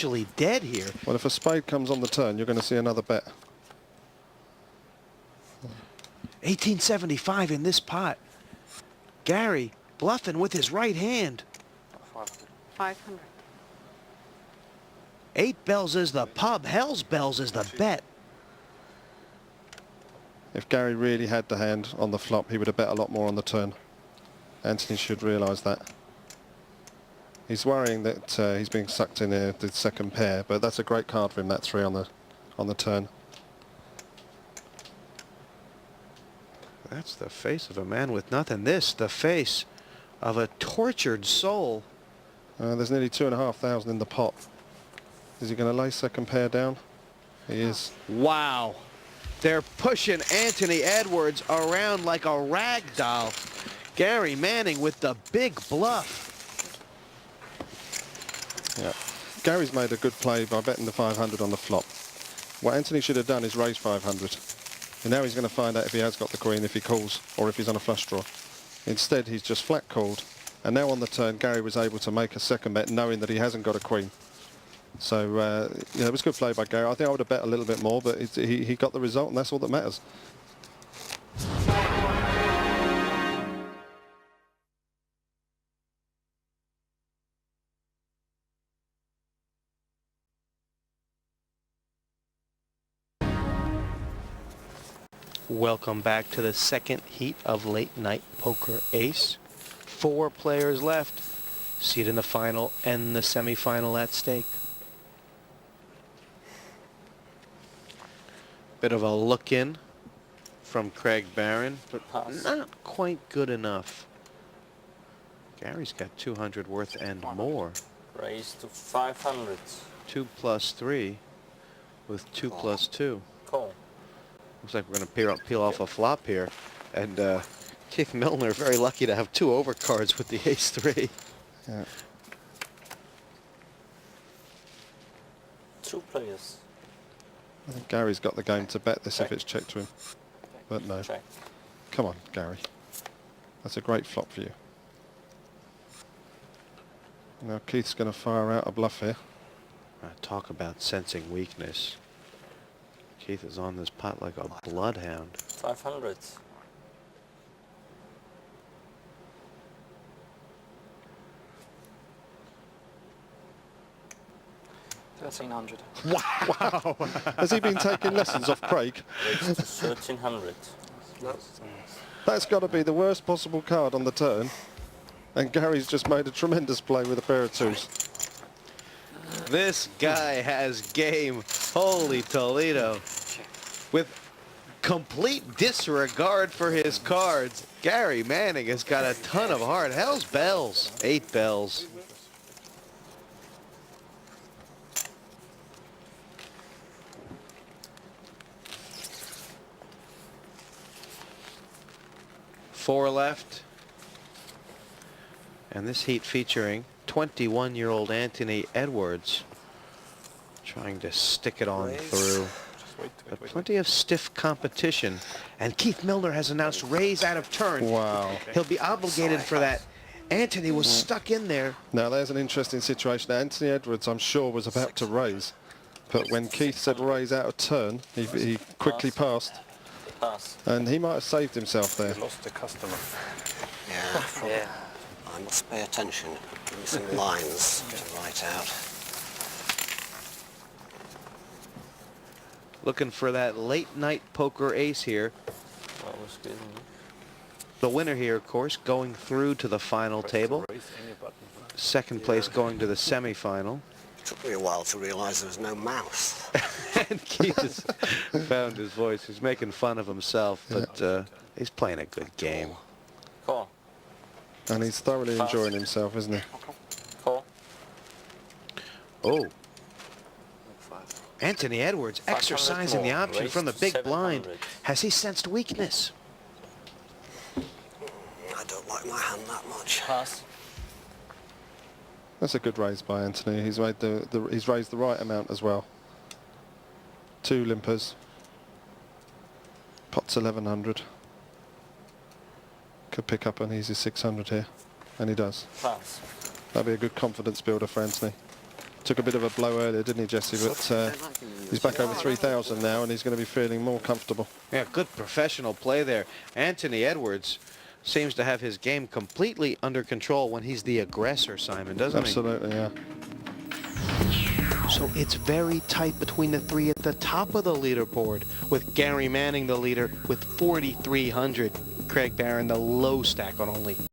virtually dead here. Well, if a spade comes on the turn, you're going to see another bet. 1875 in this pot. Gary bluffing with his right hand. 500. 8 bells is the pub. Hell's bells is the bet. If Gary really had the hand on the flop, he would have bet a lot more on the turn. Anthony should realise that. He's worrying that he's being sucked in the second pair, but that's a great card for him, that 3 on the turn. That's the face of a man with nothing. This, the face of a tortured soul. There's nearly 2,500 in the pot. Is he going to lay second pair down? He is. Wow. They're pushing Anthony Edwards around like a rag doll. Gary Manning with the big bluff. Yeah. Gary's made a good play by betting the 500 on the flop. What Anthony should have done is raise 500. And now he's going to find out if he has got the queen, if he calls, or if he's on a flush draw. Instead, he's just flat called. And now on the turn, Gary was able to make a second bet knowing that he hasn't got a queen. So, you know, it was a good play by Gary. I think I would have bet a little bit more, but he got the result, and that's all that matters. Welcome back to the second heat of Late Night Poker Ace. 4 players left. Seed in the final and the semi-final at stake. Bit of a look in from Craig Barron, but not quite good enough. Gary's got 200 worth and more. Raise to 500. 2 plus 3 with 2 plus 2. Call. Looks like we're going to peel off a flop here. And Keith Milner very lucky to have 2 overcards with the ace-3. Yeah. 2 players. I think Gary's got the game to bet this if it's checked to him. But no. Check. Come on, Gary. That's a great flop for you. Now Keith's going to fire out a bluff here. Talk about sensing weakness. Keith is on this pot like a bloodhound. 500. $1,300. Wow! Has he been taking lessons off Craig? Raise to 1,300. That's got to be the worst possible card on the turn. And Gary's just made a tremendous play with a pair of 2s. This guy has game. Holy Toledo. With complete disregard for his cards, Gary Manning has got a ton of heart. Hell's bells. 8 bells. Four left. And this heat featuring 21-year-old Anthony Edwards trying to stick it on through. But plenty of stiff competition. And Keith Milner has announced raise out of turn. Wow. He'll be obligated for that. Anthony was stuck in there. Now there's an interesting situation. Anthony Edwards, I'm sure, was about to raise. But when Keith said raise out of turn, he quickly passed. Pass. And he might have saved himself there. Lost the customer. Yeah, probably. I must pay attention. Give me some lines to write out. Looking for that late night poker ace here. That was good. The winner here, of course, going through to the final table. Second place going to the semi-final. It took me a while to realise there was no mouse. And Keith has found his voice. He's making fun of himself, but he's playing a good game. Call. And he's thoroughly enjoying himself, isn't he? Call. Oh. Anthony Edwards exercising the option from the big blind. Has he sensed weakness? I don't like my hand that much. Pass. That's a good raise by Anthony. He's made he's raised the right amount as well. 2 limpers. Pot's 1,100. Could pick up an easy 600 here, and he does. Pass. That'd be a good confidence builder for Anthony. Took a bit of a blow earlier, didn't he, Jesse? But he's back over 3,000 now, and he's going to be feeling more comfortable. Yeah, good professional play there. Anthony Edwards seems to have his game completely under control when he's the aggressor, Simon, doesn't Absolutely, yeah. he? So it's very tight between the three at the top of the leaderboard, with Gary Manning the leader with 4,300. Craig Barron the low stack on only